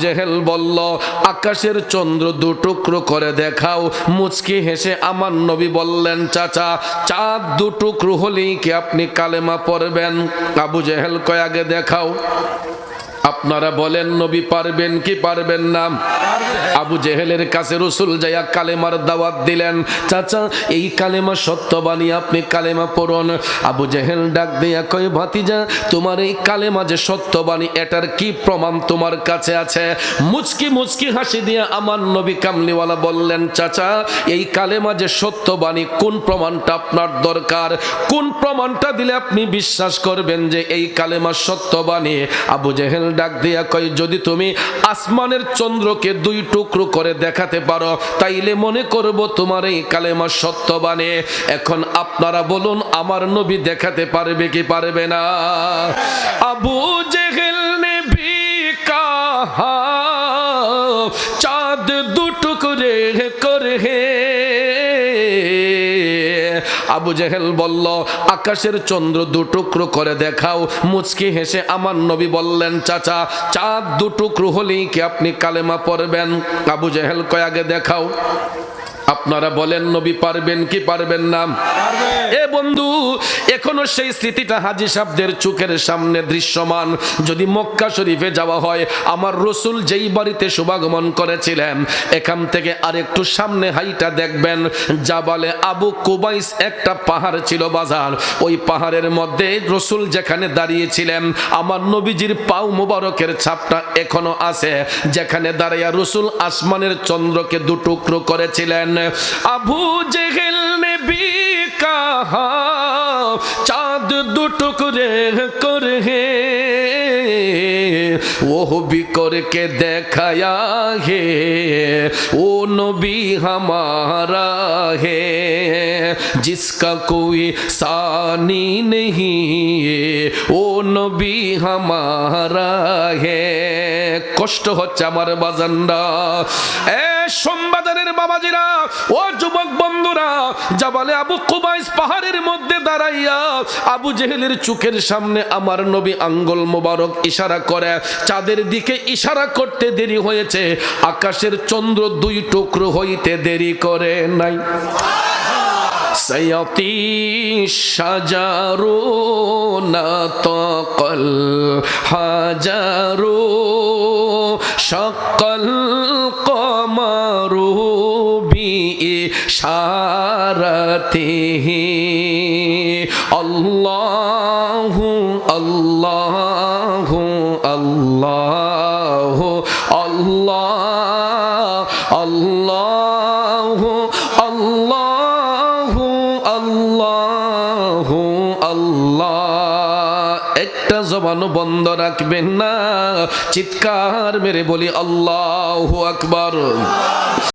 জেহেল বলল, আকাশের চন্দ্র দুটুকরো করে দেখাও। মুচকি হেসে আমার নবী বললেন, চাচা চাঁদ দুটুকরো হলেই কি আপনি কালেমা পড়বেন? আবু জেহেল কয়, আগে দেখাও। আপনারা বলেন নবী পারবেন কি পারবেন না? আবু জেহেলের কাছে রাসূল যাইয়া কালেমার দাওয়াত দিলেন, চাচা এই কালেমা সত্যবাণী, আপনি কালেমা পড়ুন। আবু জেহেল ডাক দিয়া কয়, ভাতিজা তোমার এই কালেমা যে সত্যবাণী এটার কি প্রমাণ তোমার কাছে আছে? মুচকি মুচকি হাসি দিয়া আমার নবী কামলিওয়ালা বললেন, চাচা এই কালেমা যে সত্যবাণী কোন প্রমাণটা আপনার দরকার? কোন প্রমাণটা দিলে আপনি বিশ্বাস করবেন যে এই কালেমা সত্যবাণী? আবু জেহেল ডাক দিয়া কয়, যদি তুমি আসমানের চন্দ্রকে দুই টুকরো করে দেখাতে পারো তাইলে মনে করব তোমার এই কালেমা সত্যবাণী। এখন আপনারা বলুন আমার নবী দেখাতে পারবে কি পারবে না? আবু জেহেল নে ভি কাহা চাঁদ দু টুকরে করে হে। আবু জেহেল বলল, আকাশের চন্দ্র দুটুকরো করে দেখাও। মুচকি হেসে আমার নবী বললেন, চাচা চাঁদ দুটুকরো হলেই কি আপনি কালেমা পড়বেন? আবু জেহেল কয়, আগে দেখাও। আপনারা বলেন নবী পারবেন কি পারবেন না? এ বন্ধু, এখনো সেই স্মৃতিটা হাজী সাহেবদের চোখের সামনে দৃশ্যমান। যদি মক্কা শরীফে যাওয়া হয়, আমার রাসূল যেই বাড়িতে শুভাগমন করেছিলেন এখান থেকে আরেকটু সামনে হাইটা দেখবেন জাবালে আবু কুবাইস একটা পাহাড় ছিল বাজার। ওই পাহাড়ের মধ্যে রাসূল যেখানে দাঁড়িয়েছিলেন আমার নবীজির পাও মোবারকের ছাপটা এখনো আছে, যেখানে দাঁড়িয়ে রাসূল আসমানের চন্দ্রকে দুটুকরো করেছিলেন। আবু জেহেল নে ভি কাহা চাঁদ দু টুকরে করে হে, वो भी करके देखाया है, वो नबी हमारा है जिसका कोई सानी नहीं, वो नबी हमारा है। কষ্ট হচ্ছে আমার বাজানরা, সোমবাজারের বাবাজিরা, ও যুবক বন্ধুরা, জাবালে আবু কুবাইস পাহাড়ের মধ্যে দাঁড়াইয়া আবু জেহেলের চোখের সামনে আমার নবী আঙ্গুল মোবারক ইশারা করে চাঁদের দিকে ইশারা করতে দেরি হয়েছে, আকাশের চন্দ্র দুই টুকরো হইতে দেরি করে নাই। সৈয়তি সাজারো না তকল হাজারো সকল কমারু বি ইশারাতিহি, আল্লাহু আল্লাহু আল্লাহু আল্লাহ আল্লাহু আল্লাহু আল্লাহু আল্লাহ। একটা জবানও বন্ধ রাখবেন না, চিৎকার মেরে বলি আল্লাহু আকবার।